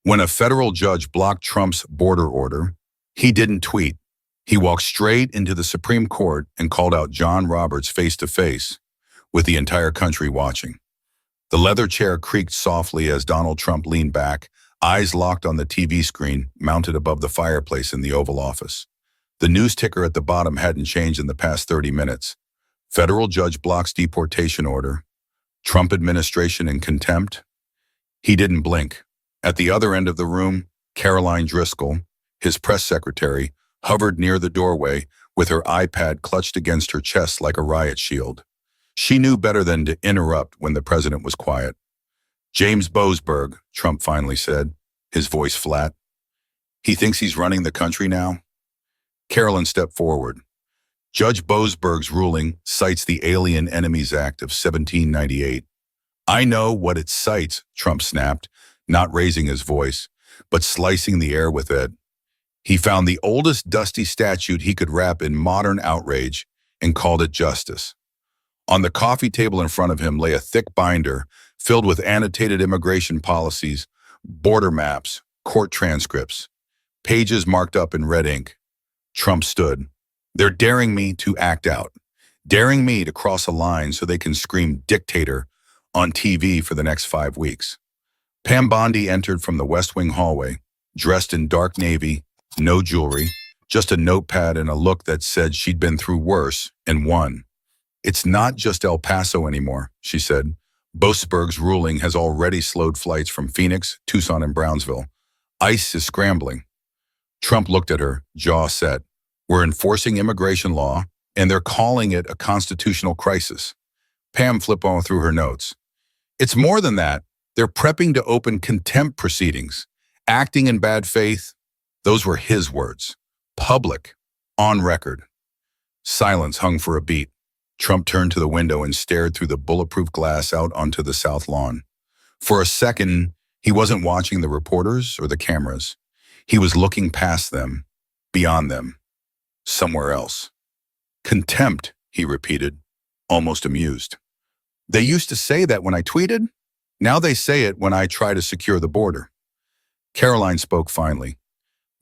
When a federal judge blocked Trump's border order, he didn't tweet. He walked straight into the Supreme Court and called out John Roberts face to face, with the entire country watching. The leather chair creaked softly as Donald Trump leaned back, eyes locked on the TV screen mounted above the fireplace in the Oval Office. The news ticker at the bottom hadn't changed in the past 30 minutes. Federal judge blocks deportation order. Trump administration in contempt. He didn't blink. At the other end of the room, Caroline Driscoll, his press secretary, hovered near the doorway with her iPad clutched against her chest like a riot shield. She knew better than to interrupt when the president was quiet. James Boasberg, Trump finally said, his voice flat. He thinks he's running the country now? Carolyn stepped forward. Judge Boasberg's ruling cites the Alien Enemies Act of 1798. I know what it cites, Trump snapped, not raising his voice, but slicing the air with it. He found the oldest dusty statute he could wrap in modern outrage and called it justice. On the coffee table in front of him lay a thick binder filled with annotated immigration policies, border maps, court transcripts, pages marked up in red ink. Trump stood. They're daring me to act out, daring me to cross a line so they can scream dictator on TV for the next 5 weeks. Pam Bondi entered from the West Wing hallway, dressed in dark navy, no jewelry, just a notepad and a look that said she'd been through worse and won. It's not just El Paso anymore, she said. Boasberg's ruling has already slowed flights from Phoenix, Tucson, and Brownsville. ICE is scrambling. Trump looked at her, jaw set. We're enforcing immigration law, and they're calling it a constitutional crisis. Pam flipped on through her notes. It's more than that. They're prepping to open contempt proceedings, acting in bad faith. Those were his words. Public, on record. Silence hung for a beat. Trump turned to the window and stared through the bulletproof glass out onto the south lawn. For a second, he wasn't watching the reporters or the cameras. He was looking past them, beyond them, somewhere else. Contempt, he repeated, almost amused. They used to say that when I tweeted. Now they say it when I try to secure the border. Caroline spoke finally.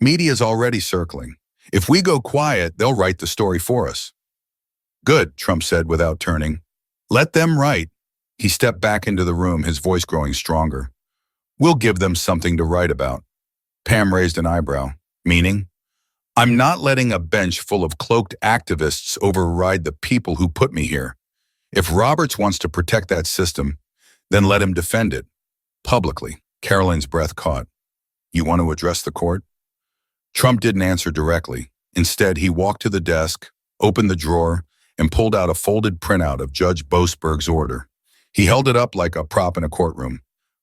Media's already circling. If we go quiet, they'll write the story for us. Good, Trump said without turning. Let them write. He stepped back into the room, his voice growing stronger. We'll give them something to write about. Pam raised an eyebrow. Meaning? I'm not letting a bench full of cloaked activists override the people who put me here. If Roberts wants to protect that system, then let him defend it. Publicly. Caroline's breath caught. You want to address the court? Trump didn't answer directly. Instead, he walked to the desk, opened the drawer, and pulled out a folded printout of Judge Boasberg's order. He held it up like a prop in a courtroom.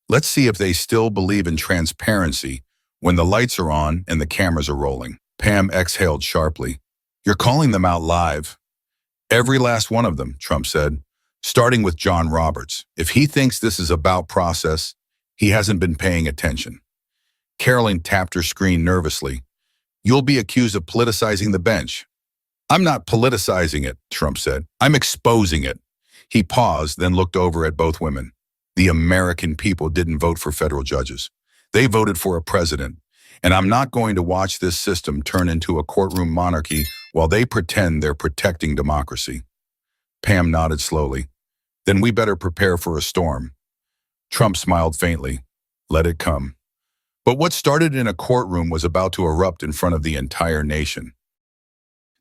Let's see if they still believe in transparency when the lights are on and the cameras are rolling. Pam exhaled sharply. You're calling them out live. Every last one of them, Trump said, starting with John Roberts. If he thinks this is about process, he hasn't been paying attention. Caroline tapped her screen nervously. You'll be accused of politicizing the bench. I'm not politicizing it, Trump said. I'm exposing it. He paused, then looked over at both women. The American people didn't vote for federal judges. They voted for a president. And I'm not going to watch this system turn into a courtroom monarchy while they pretend they're protecting democracy. Pam nodded slowly. Then we better prepare for a storm. Trump smiled faintly. Let it come. But what started in a courtroom was about to erupt in front of the entire nation.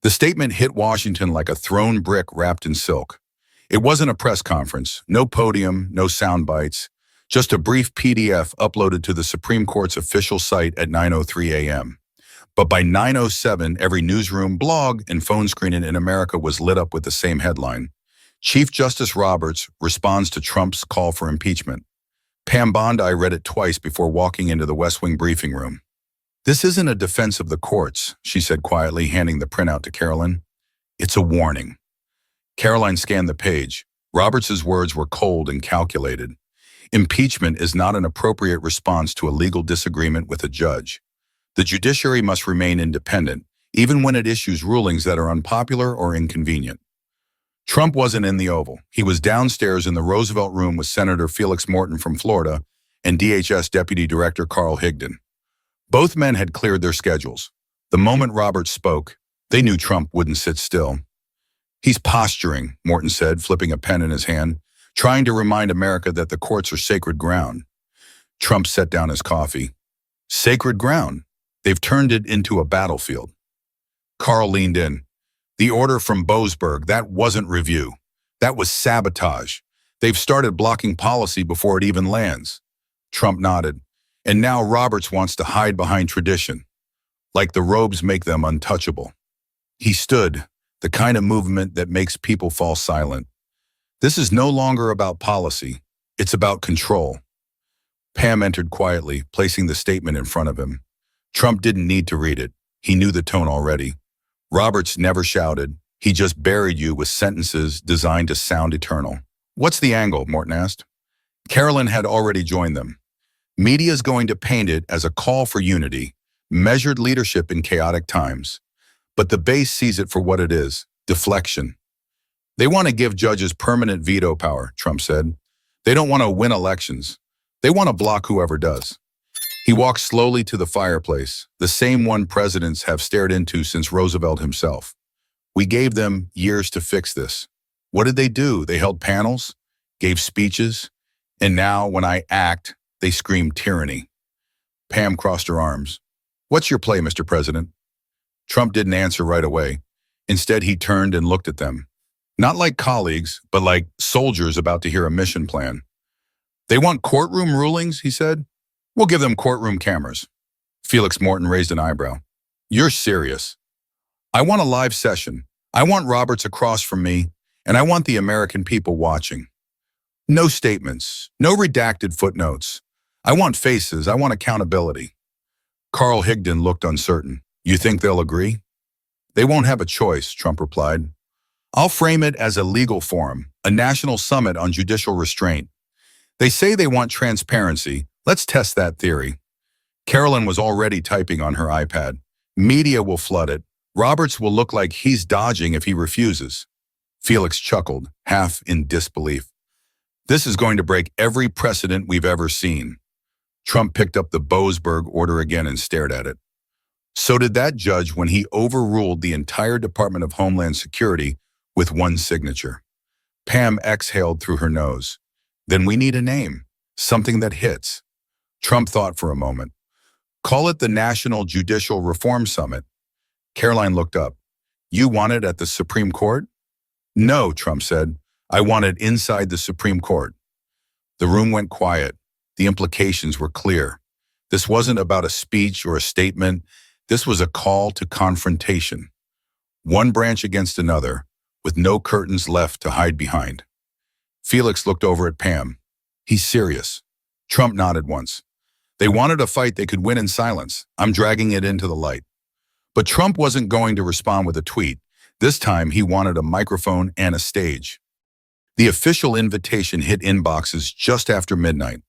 The statement hit Washington like a thrown brick wrapped in silk. It wasn't a press conference, no podium, no sound bites, just a brief PDF uploaded to the Supreme Court's official site at 9:03 a.m. But by 9:07, every newsroom, blog, and phone screen in America was lit up with the same headline. Chief Justice Roberts responds to Trump's call for impeachment. Pam Bondi read it twice before walking into the West Wing briefing room. This isn't a defense of the courts, she said quietly, handing the printout to Caroline. It's a warning. Caroline scanned the page. Roberts' words were cold and calculated. Impeachment is not an appropriate response to a legal disagreement with a judge. The judiciary must remain independent, even when it issues rulings that are unpopular or inconvenient. Trump wasn't in the Oval. He was downstairs in the Roosevelt Room with Senator Felix Morton from Florida and DHS Deputy Director Carl Higdon. Both men had cleared their schedules. The moment Roberts spoke, they knew Trump wouldn't sit still. "He's posturing," Morton said, flipping a pen in his hand, "trying to remind America that the courts are sacred ground." Trump set down his coffee. "Sacred ground? They've turned it into a battlefield." Carl leaned in. "The order from Boasberg, that wasn't review. That was sabotage. They've started blocking policy before it even lands." Trump nodded. "And now Roberts wants to hide behind tradition, like the robes make them untouchable." He stood, the kind of movement that makes people fall silent. "This is no longer about policy. It's about control." Pam entered quietly, placing the statement in front of him. Trump didn't need to read it. He knew the tone already. Roberts never shouted. He just buried you with sentences designed to sound eternal. "What's the angle?" Morton asked. Carolyn had already joined them. "Media's going to paint it as a call for unity, measured leadership in chaotic times. But the base sees it for what it is, deflection. They want to give judges permanent veto power," Trump said. "They don't want to win elections. They want to block whoever does." He walked slowly to the fireplace, the same one presidents have stared into since Roosevelt himself. "We gave them years to fix this. What did they do? They held panels, gave speeches, and now when I act, they scream tyranny." Pam crossed her arms. "What's your play, Mr. President?" Trump didn't answer right away. Instead, he turned and looked at them. Not like colleagues, but like soldiers about to hear a mission plan. "They want courtroom rulings," he said. "We'll give them courtroom cameras." Felix Morton raised an eyebrow. "You're serious." "I want a live session. I want Roberts across from me, and I want the American people watching. No statements, no redacted footnotes. I want faces, I want accountability." Carl Higdon looked uncertain. "You think they'll agree?" "They won't have a choice," Trump replied. "I'll frame it as a legal forum, a national summit on judicial restraint. They say they want transparency. Let's test that theory." Carolyn was already typing on her iPad. "Media will flood it. Roberts will look like he's dodging if he refuses." Felix chuckled, half in disbelief. "This is going to break every precedent we've ever seen." Trump picked up the Boasberg order again and stared at it. "So did that judge when he overruled the entire Department of Homeland Security with one signature." Pam exhaled through her nose. "Then we need a name, something that hits." Trump thought for a moment. "Call it the National Judicial Reform Summit." Caroline looked up. "You want it at the Supreme Court?" "No," Trump said. "I want it inside the Supreme Court." The room went quiet. The implications were clear. This wasn't about a speech or a statement. This was a call to confrontation. One branch against another, with no curtains left to hide behind. Felix looked over at Pam. "He's serious." Trump nodded once. "They wanted a fight they could win in silence. I'm dragging it into the light." But Trump wasn't going to respond with a tweet. This time, he wanted a microphone and a stage. The official invitation hit inboxes just after midnight.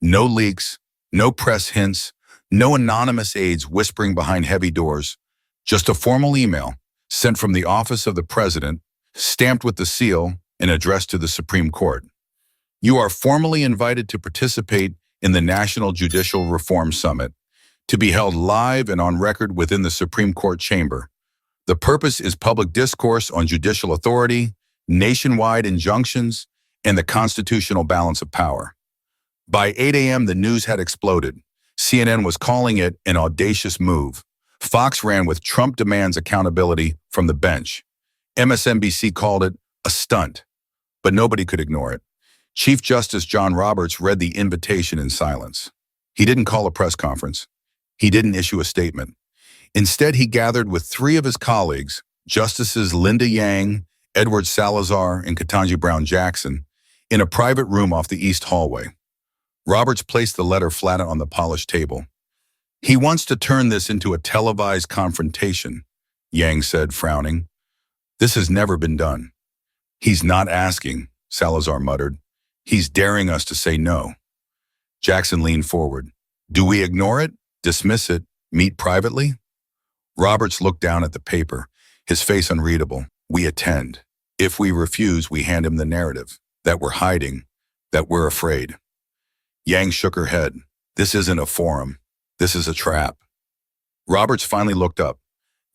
No leaks, no press hints, no anonymous aides whispering behind heavy doors. Just a formal email sent from the office of the president, stamped with the seal and addressed to the Supreme Court. "You are formally invited to participate in the National Judicial Reform Summit, to be held live and on record within the Supreme Court chamber. The purpose is public discourse on judicial authority, nationwide injunctions, and the constitutional balance of power." By 8 a.m., the news had exploded. CNN was calling it an audacious move. Fox ran with "Trump demands accountability from the bench." MSNBC called it a stunt, but nobody could ignore it. Chief Justice John Roberts read the invitation in silence. He didn't call a press conference. He didn't issue a statement. Instead, he gathered with three of his colleagues, Justices Linda Yang, Edward Salazar, and Ketanji Brown Jackson, in a private room off the East Hallway. Roberts placed the letter flat on the polished table. "He wants to turn this into a televised confrontation," Yang said, frowning. "This has never been done." "He's not asking," Salazar muttered. "He's daring us to say no." Jackson leaned forward. "Do we ignore it, dismiss it, meet privately?" Roberts looked down at the paper, his face unreadable. "We attend. If we refuse, we hand him the narrative, that we're hiding, that we're afraid." Yang shook her head. This isn't a forum. This is a trap. Roberts finally looked up.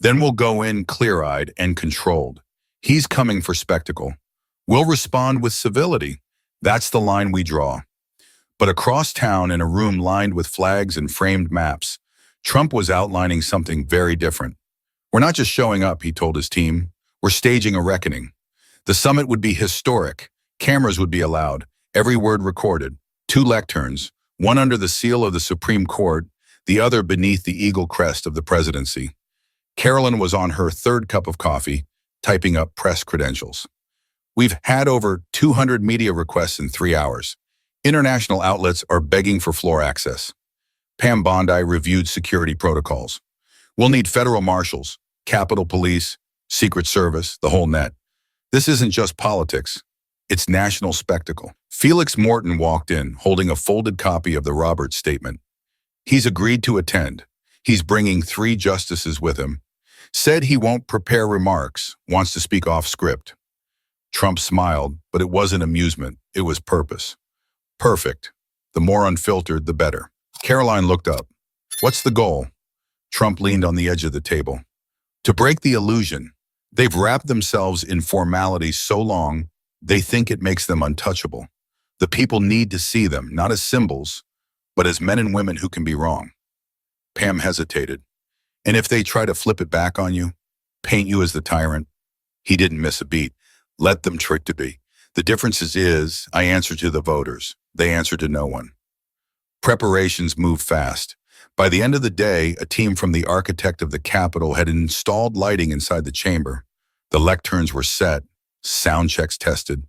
Then we'll go in clear-eyed and controlled. He's coming for spectacle. We'll respond with civility. That's the line we draw. But across town, in a room lined with flags and framed maps, Trump was outlining something very different. We're not just showing up, he told his team. We're staging a reckoning. The summit would be historic. Cameras would be allowed, every word recorded. 2 lecterns, one under the seal of the Supreme Court, the other beneath the eagle crest of the presidency. Carolyn was on her 3rd cup of coffee, typing up press credentials. We've had over 200 media requests in 3 hours. International outlets are begging for floor access. Pam Bondi reviewed security protocols. We'll need federal marshals, Capitol Police, Secret Service, the whole net. This isn't just politics. It's national spectacle. Felix Morton walked in, holding a folded copy of the Roberts statement. He's agreed to attend. He's bringing 3 justices with him. Said he won't prepare remarks, wants to speak off script. Trump smiled, but it wasn't amusement, it was purpose. Perfect. The more unfiltered, the better. Caroline looked up. What's the goal? Trump leaned on the edge of the table. To break the illusion. They've wrapped themselves in formalities so long, they think it makes them untouchable. The people need to see them, not as symbols, but as men and women who can be wrong. Pam hesitated. And if they try to flip it back on you, paint you as the tyrant? He didn't miss a beat. Let them trick to be. The difference is, I answer to the voters. They answer to no one. Preparations moved fast. By the end of the day, a team from the architect of the Capitol had installed lighting inside the chamber. The lecterns were set, sound checks tested.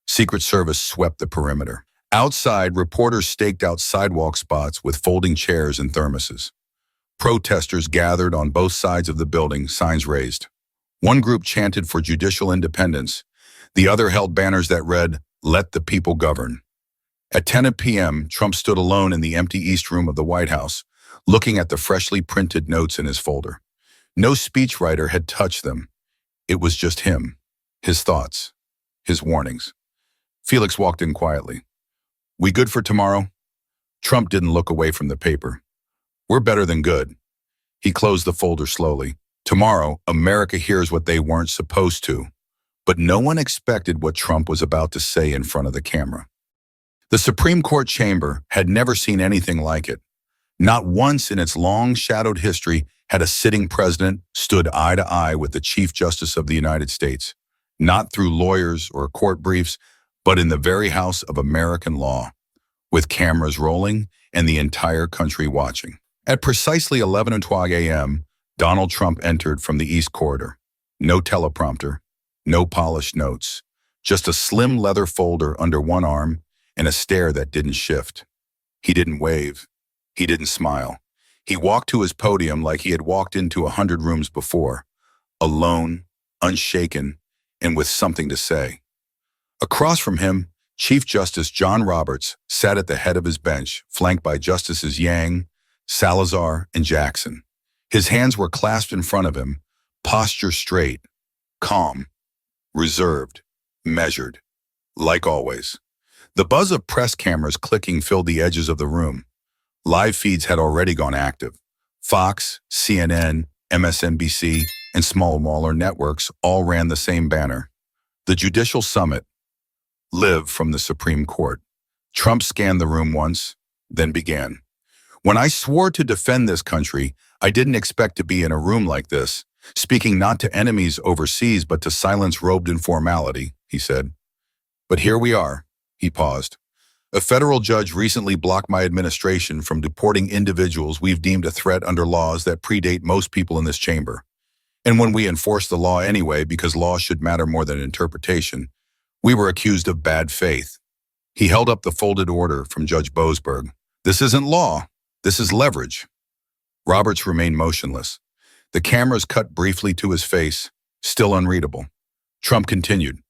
Secret Service swept the perimeter. Outside, reporters staked out sidewalk spots with folding chairs and thermoses. Protesters gathered on both sides of the building, signs raised. One group chanted for judicial independence. The other held banners that read, "Let the people govern." At 10 p.m., Trump stood alone in the empty East Room of the White House, looking at the freshly printed notes in his folder. No speechwriter had touched them. It was just him, his thoughts, his warnings. Felix walked in quietly. We good for tomorrow? Trump didn't look away from the paper. We're better than good. He closed the folder slowly. Tomorrow, America hears what they weren't supposed to. But no one expected what Trump was about to say in front of the camera. The Supreme Court chamber had never seen anything like it. Not once in its long-shadowed history had a sitting president stood eye to eye with the Chief Justice of the United States, not through lawyers or court briefs, but in the very house of American law, with cameras rolling and the entire country watching. At precisely 11:20 a.m., Donald Trump entered from the East Corridor. No teleprompter, no polished notes, just a slim leather folder under one arm and a stare that didn't shift. He didn't wave. He didn't smile. He walked to his podium like he had walked into 100 rooms before, alone, unshaken, and with something to say. Across from him, Chief Justice John Roberts sat at the head of his bench, flanked by Justices Yang, Salazar, and Jackson. His hands were clasped in front of him, posture straight, calm, reserved, measured, like always. The buzz of press cameras clicking filled the edges of the room. Live feeds had already gone active. Fox, CNN, MSNBC, and smaller networks all ran the same banner. The Judicial Summit. Live from the Supreme Court. Trump scanned the room once, then began. When I swore to defend this country, I didn't expect to be in a room like this, speaking not to enemies overseas but to silence robed in formality, he said. But here we are. He paused. A federal judge recently blocked my administration from deporting individuals we've deemed a threat under laws that predate most people in this chamber. And when we enforced the law anyway, because law should matter more than interpretation, we were accused of bad faith. He held up the folded order from Judge Boasberg. This isn't law. This is leverage. Roberts remained motionless. The cameras cut briefly to his face, still unreadable. Trump continued.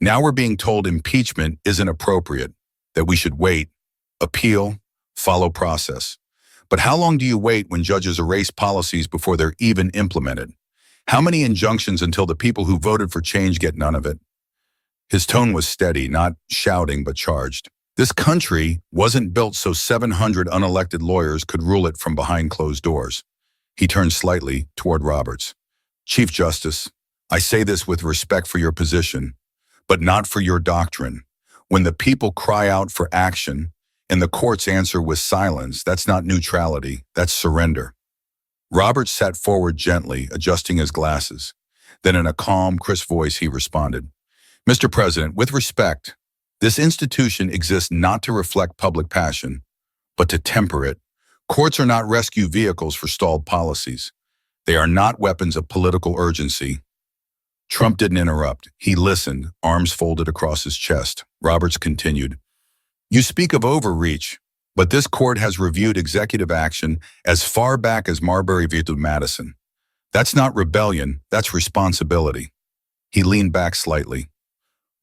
Now we're being told impeachment isn't appropriate, that we should wait, appeal, follow process. But how long do you wait when judges erase policies before they're even implemented? How many injunctions until the people who voted for change get none of it? His tone was steady, not shouting but charged. This country wasn't built so 700 unelected lawyers could rule it from behind closed doors. He turned slightly toward Roberts. Chief Justice, I say this with respect for your position, but not for your doctrine. When the people cry out for action and the courts answer with silence, that's not neutrality, that's surrender. Roberts sat forward gently, adjusting his glasses. Then in a calm, crisp voice, he responded, Mr. President, with respect, this institution exists not to reflect public passion, but to temper it. Courts are not rescue vehicles for stalled policies. They are not weapons of political urgency. Trump didn't interrupt. He listened, arms folded across his chest. Roberts continued, You speak of overreach, but this court has reviewed executive action as far back as Marbury vetoed Madison. That's not rebellion, that's responsibility. He leaned back slightly.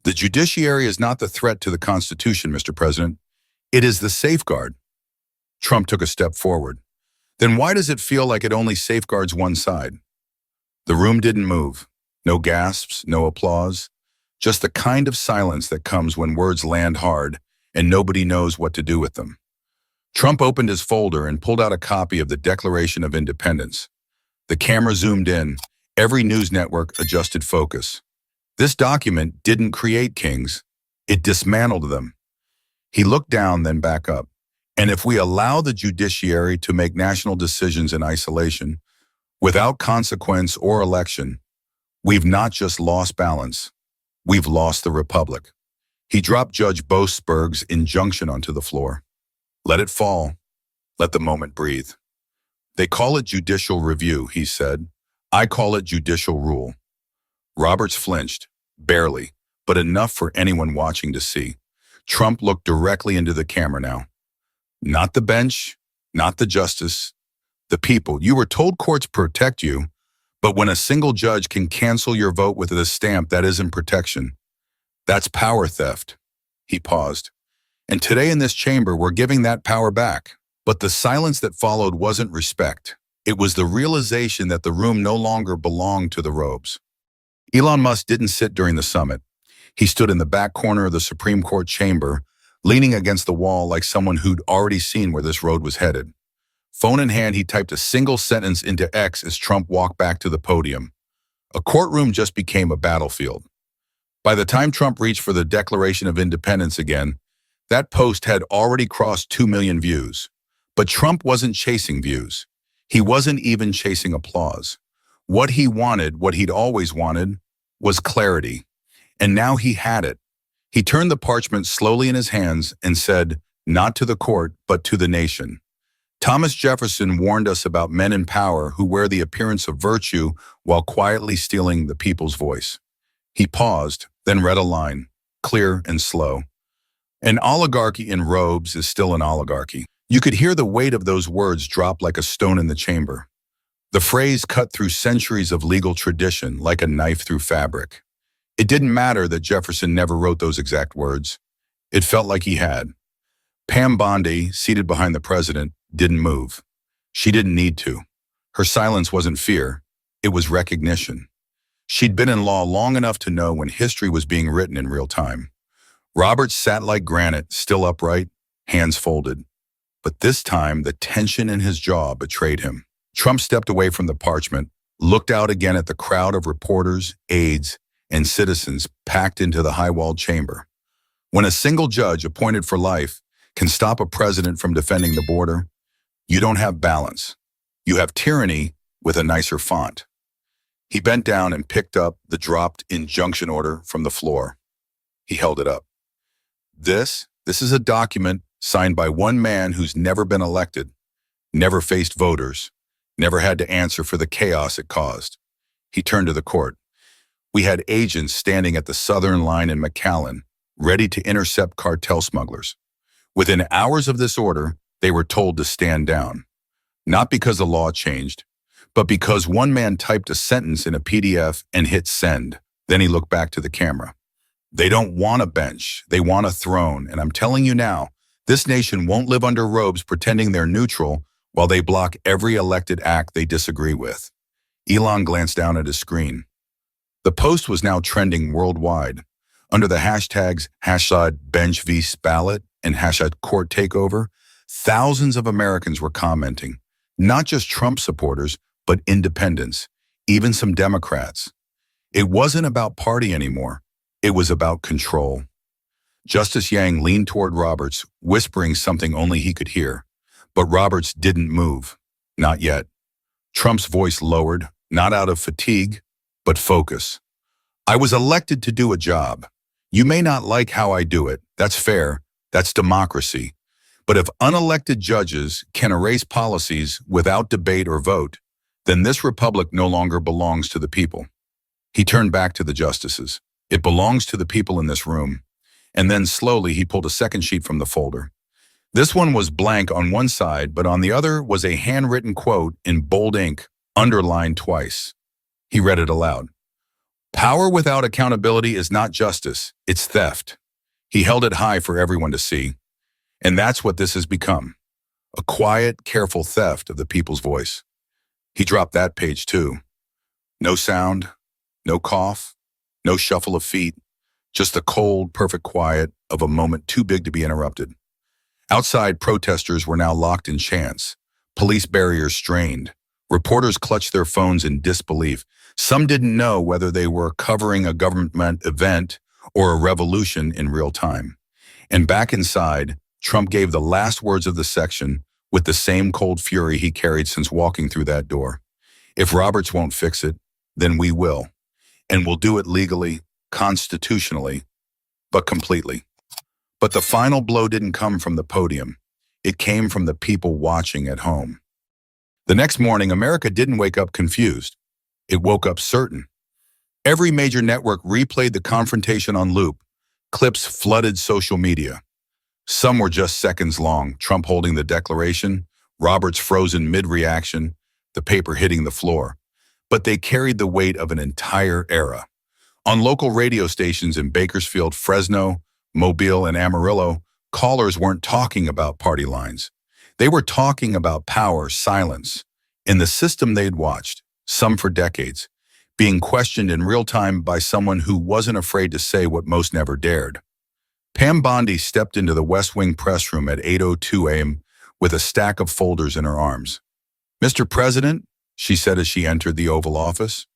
The judiciary is not the threat to the Constitution, Mr. President. It is the safeguard. Trump took a step forward. Then why does it feel like it only safeguards one side? The room didn't move. No gasps, no applause. Just the kind of silence that comes when words land hard and nobody knows what to do with them. Trump opened his folder and pulled out a copy of the Declaration of Independence. The camera zoomed in. Every news network adjusted focus. This document didn't create kings. It dismantled them. He looked down, then back up. And if we allow the judiciary to make national decisions in isolation, without consequence or election, we've not just lost balance, we've lost the republic. He dropped Judge Boasberg's injunction onto the floor. Let it fall. Let the moment breathe. They call it judicial review, he said. I call it judicial rule. Roberts flinched, barely, but enough for anyone watching to see. Trump looked directly into the camera now. Not the bench, not the justice, the people. You were told courts protect you, but when a single judge can cancel your vote with a stamp, that isn't protection. That's power theft. He paused. And today in this chamber, we're giving that power back. But the silence that followed wasn't respect. It was the realization that the room no longer belonged to the robes. Elon Musk didn't sit during the summit. He stood in the back corner of the Supreme Court chamber, leaning against the wall like someone who'd already seen where this road was headed. Phone in hand, he typed a single sentence into X as Trump walked back to the podium. A courtroom just became a battlefield. By the time Trump reached for the Declaration of Independence again, that post had already crossed 2 million views. But Trump wasn't chasing views. He wasn't even chasing applause. What he wanted, what he'd always wanted, was clarity. And now he had it. He turned the parchment slowly in his hands and said, not to the court, but to the nation. Thomas Jefferson warned us about men in power who wear the appearance of virtue while quietly stealing the people's voice. He paused, then read a line, clear and slow. An oligarchy in robes is still an oligarchy. You could hear the weight of those words drop like a stone in the chamber. The phrase cut through centuries of legal tradition like a knife through fabric. It didn't matter that Jefferson never wrote those exact words. It felt like he had. Pam Bondi, seated behind the president, didn't move. She didn't need to. Her silence wasn't fear. It was recognition. She'd been in law long enough to know when history was being written in real time. Roberts sat like granite, still upright, hands folded. But this time, the tension in his jaw betrayed him. Trump stepped away from the parchment, looked out again at the crowd of reporters, aides, and citizens packed into the high-walled chamber. When a single judge appointed for life can stop a president from defending the border, you don't have balance. You have tyranny with a nicer font. He bent down and picked up the dropped injunction order from the floor. He held it up. This is a document signed by one man who's never been elected, never faced voters, never had to answer for the chaos it caused. He turned to the court. We had agents standing at the southern line in McAllen, ready to intercept cartel smugglers. Within hours of this order, they were told to stand down. Not because the law changed, but because one man typed a sentence in a PDF and hit send. Then he looked back to the camera. They don't want a bench, they want a throne, and I'm telling you now, this nation won't live under robes pretending they're neutral while they block every elected act they disagree with. Elon glanced down at his screen. The post was now trending worldwide. Under the hashtags #BenchVBallot, and #court takeover, thousands of Americans were commenting, not just Trump supporters, but independents, even some Democrats. It wasn't about party anymore. It was about control. Justice Yang leaned toward Roberts, whispering something only he could hear. But Roberts didn't move. Not yet. Trump's voice lowered, not out of fatigue, but focus. I was elected to do a job. You may not like how I do it. That's fair. That's democracy. But if unelected judges can erase policies without debate or vote, then this republic no longer belongs to the people. He turned back to the justices. It belongs to the people in this room. And then slowly he pulled a second sheet from the folder. This one was blank on one side, but on the other was a handwritten quote in bold ink, underlined twice. He read it aloud. Power without accountability is not justice, it's theft. He held it high for everyone to see. And that's what this has become. A quiet, careful theft of the people's voice. He dropped that page too. No sound, no cough, no shuffle of feet, just the cold, perfect quiet of a moment too big to be interrupted. Outside, protesters were now locked in chants. Police barriers strained. Reporters clutched their phones in disbelief. Some didn't know whether they were covering a government event or a revolution in real time. And back inside, Trump gave the last words of the section with the same cold fury he carried since walking through that door. If Roberts won't fix it, then we will. And we'll do it legally, constitutionally, but completely. But the final blow didn't come from the podium. It came from the people watching at home. The next morning, America didn't wake up confused. It woke up certain. Every major network replayed the confrontation on loop. Clips flooded social media. Some were just seconds long, Trump holding the declaration, Roberts frozen mid-reaction, the paper hitting the floor. But they carried the weight of an entire era. On local radio stations in Bakersfield, Fresno, Mobile, and Amarillo, callers weren't talking about party lines. They were talking about power, silence, in the system they'd watched, some for decades, being questioned in real time by someone who wasn't afraid to say what most never dared. Pam Bondi stepped into the West Wing press room at 8:02 a.m. with a stack of folders in her arms. "Mr. President," she said as she entered the Oval Office.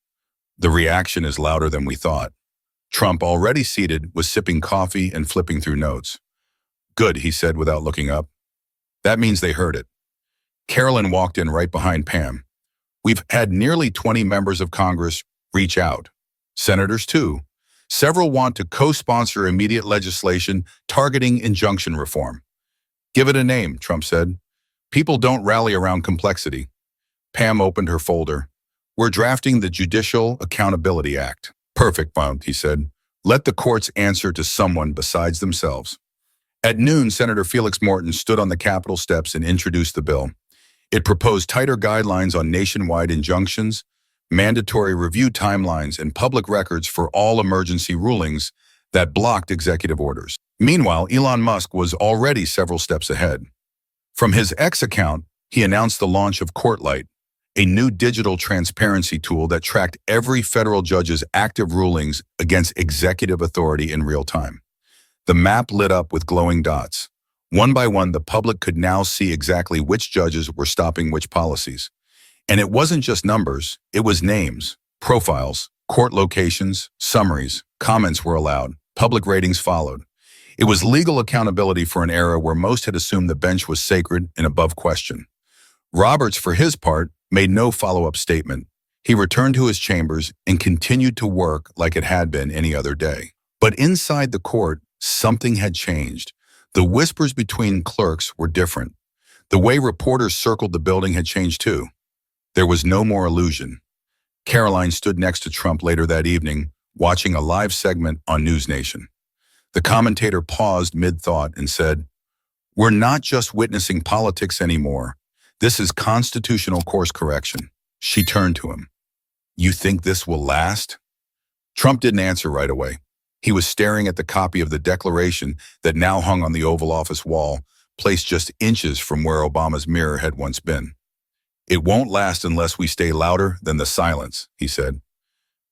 The reaction is louder than we thought. Trump, already seated, was sipping coffee and flipping through notes. "Good," he said without looking up. "That means they heard it." Carolyn walked in right behind Pam. "We've had nearly 20 members of Congress reach out. Senators, too. Several want to co-sponsor immediate legislation targeting injunction reform." "Give it a name," Trump said. "People don't rally around complexity." Pam opened her folder. "We're drafting the Judicial Accountability Act." "Perfect, he said. "Let the courts answer to someone besides themselves." At noon, Senator Felix Morton stood on the Capitol steps and introduced the bill. It proposed tighter guidelines on nationwide injunctions, mandatory review timelines, and public records for all emergency rulings that blocked executive orders. Meanwhile, Elon Musk was already several steps ahead. From his X account, he announced the launch of Courtlight, a new digital transparency tool that tracked every federal judge's active rulings against executive authority in real time. The map lit up with glowing dots. One by one, the public could now see exactly which judges were stopping which policies. And it wasn't just numbers, it was names, profiles, court locations, summaries, comments were allowed, public ratings followed. It was legal accountability for an era where most had assumed the bench was sacred and above question. Roberts, for his part, made no follow-up statement. He returned to his chambers and continued to work like it had been any other day. But inside the court, something had changed. The whispers between clerks were different. The way reporters circled the building had changed too. There was no more illusion. Caroline stood next to Trump later that evening, watching a live segment on News Nation. The commentator paused mid-thought and said, "We're not just witnessing politics anymore. This is constitutional course correction." She turned to him. "You think this will last?" Trump didn't answer right away. He was staring at the copy of the Declaration that now hung on the Oval Office wall, placed just inches from where Obama's mirror had once been. "It won't last unless we stay louder than the silence," he said.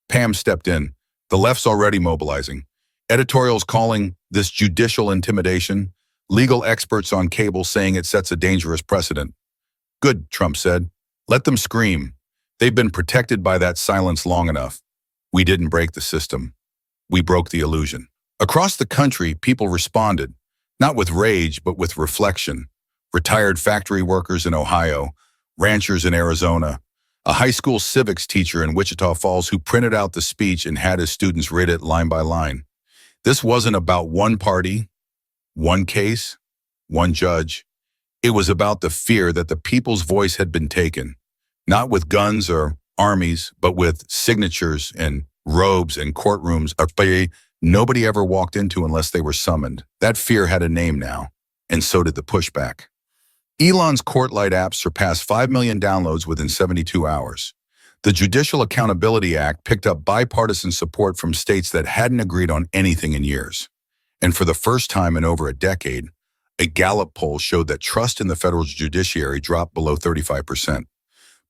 Pam stepped in. "The left's already mobilizing. Editorials calling this judicial intimidation. Legal experts on cable saying it sets a dangerous precedent. Good, Trump said. Let them scream. They've been protected by that silence long enough. We didn't break the system. We broke the illusion. Across the country, people responded, not with rage, but with reflection. Retired factory workers in Ohio, ranchers in Arizona, a high school civics teacher in Wichita Falls who printed out the speech and had his students read it line by line. This wasn't about one party, one case, one judge. It was about the fear that the people's voice had been taken, not with guns or armies, but with signatures and robes and courtrooms nobody ever walked into unless they were summoned. That fear had a name now, and so did the pushback. Elon's Courtlight app surpassed 5 million downloads within 72 hours. The Judicial Accountability Act picked up bipartisan support from states that hadn't agreed on anything in years. And for the first time in over a decade, a Gallup poll showed that trust in the federal judiciary dropped below 35%.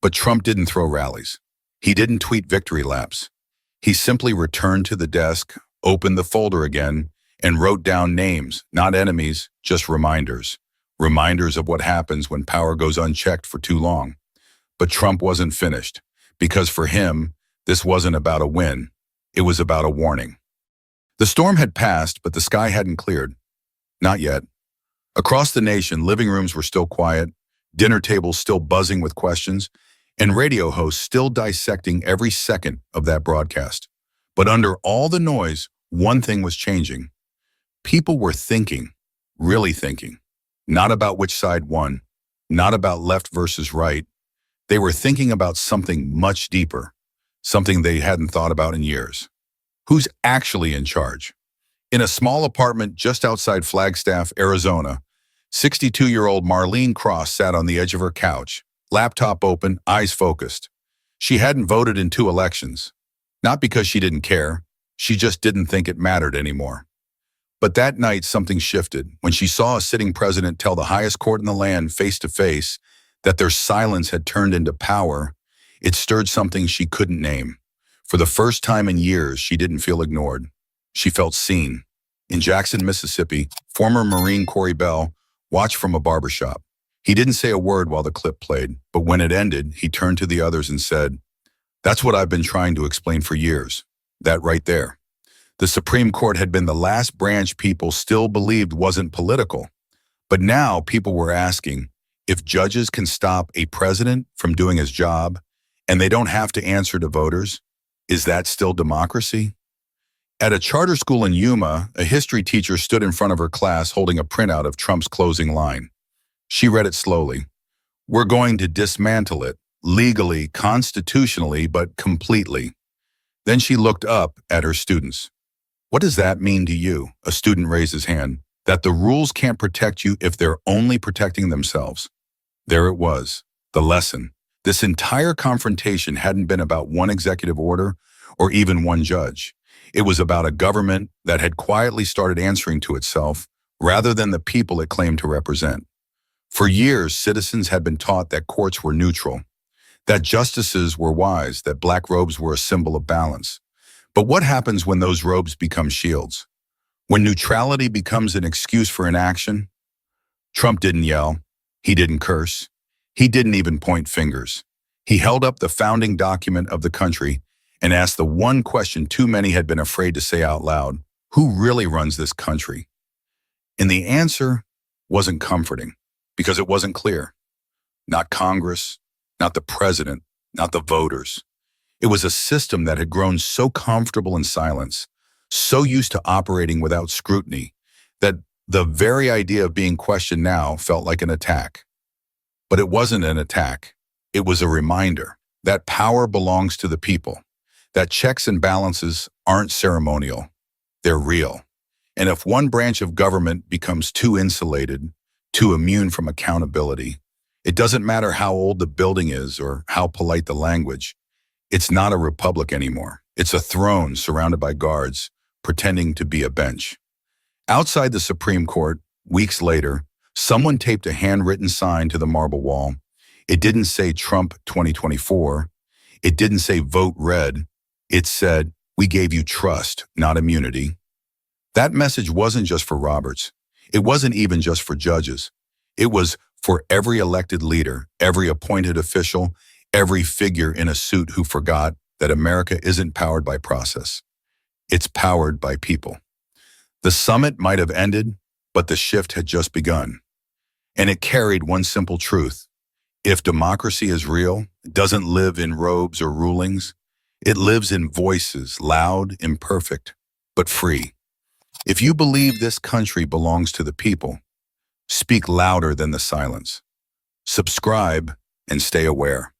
But Trump didn't throw rallies. He didn't tweet victory laps. He simply returned to the desk, opened the folder again, and wrote down names, not enemies, just reminders. Reminders of what happens when power goes unchecked for too long. But Trump wasn't finished, because for him, this wasn't about a win. It was about a warning. The storm had passed, but the sky hadn't cleared. Not yet. Across the nation, living rooms were still quiet, dinner tables still buzzing with questions, and radio hosts still dissecting every second of that broadcast. But under all the noise, one thing was changing. People were thinking, really thinking, not about which side won, not about left versus right. They were thinking about something much deeper, something they hadn't thought about in years. Who's actually in charge? In a small apartment just outside Flagstaff, Arizona, 62-year-old Marlene Cross sat on the edge of her couch, laptop open, eyes focused. She hadn't voted in 2 elections. Not because she didn't care, she just didn't think it mattered anymore. But that night, something shifted when she saw a sitting president tell the highest court in the land face to face that their silence had turned into power. It stirred something she couldn't name. For the first time in years, she didn't feel ignored. She felt seen. In Jackson, Mississippi, former Marine Corey Bell watched from a barbershop. He didn't say a word while the clip played, but when it ended, he turned to the others and said, "That's what I've been trying to explain for years. That right there." The Supreme Court had been the last branch people still believed wasn't political. But now people were asking, if judges can stop a president from doing his job and they don't have to answer to voters, is that still democracy? At a charter school in Yuma, a history teacher stood in front of her class holding a printout of Trump's closing line. She read it slowly. "We're going to dismantle it, legally, constitutionally, but completely." Then she looked up at her students. "What does that mean to you?" A student raised his hand. "That the rules can't protect you if they're only protecting themselves." There it was, the lesson. This entire confrontation hadn't been about one executive order or even one judge. It was about a government that had quietly started answering to itself rather than the people it claimed to represent. For years, citizens had been taught that courts were neutral, that justices were wise, that black robes were a symbol of balance. But what happens when those robes become shields? When neutrality becomes an excuse for inaction? Trump didn't yell. He didn't curse. He didn't even point fingers. He held up the founding document of the country and asked the one question too many had been afraid to say out loud: who really runs this country? And the answer wasn't comforting, because it wasn't clear. Not Congress, not the president, not the voters. It was a system that had grown so comfortable in silence, so used to operating without scrutiny, that the very idea of being questioned now felt like an attack. But it wasn't an attack. It was a reminder that power belongs to the people, that checks and balances aren't ceremonial, they're real. And if one branch of government becomes too insulated, too immune from accountability, it doesn't matter how old the building is or how polite the language. It's not a republic anymore. It's a throne surrounded by guards, pretending to be a bench. Outside the Supreme Court, weeks later, someone taped a handwritten sign to the marble wall. It didn't say Trump 2024. It didn't say vote red. It said, "We gave you trust, not immunity." That message wasn't just for Roberts. It wasn't even just for judges. It was for every elected leader, every appointed official, every figure in a suit who forgot that America isn't powered by process. It's powered by people. The summit might have ended, but the shift had just begun. And it carried one simple truth. If democracy is real, it doesn't live in robes or rulings. It lives in voices, loud, imperfect, but free. If you believe this country belongs to the people, speak louder than the silence. Subscribe and stay aware.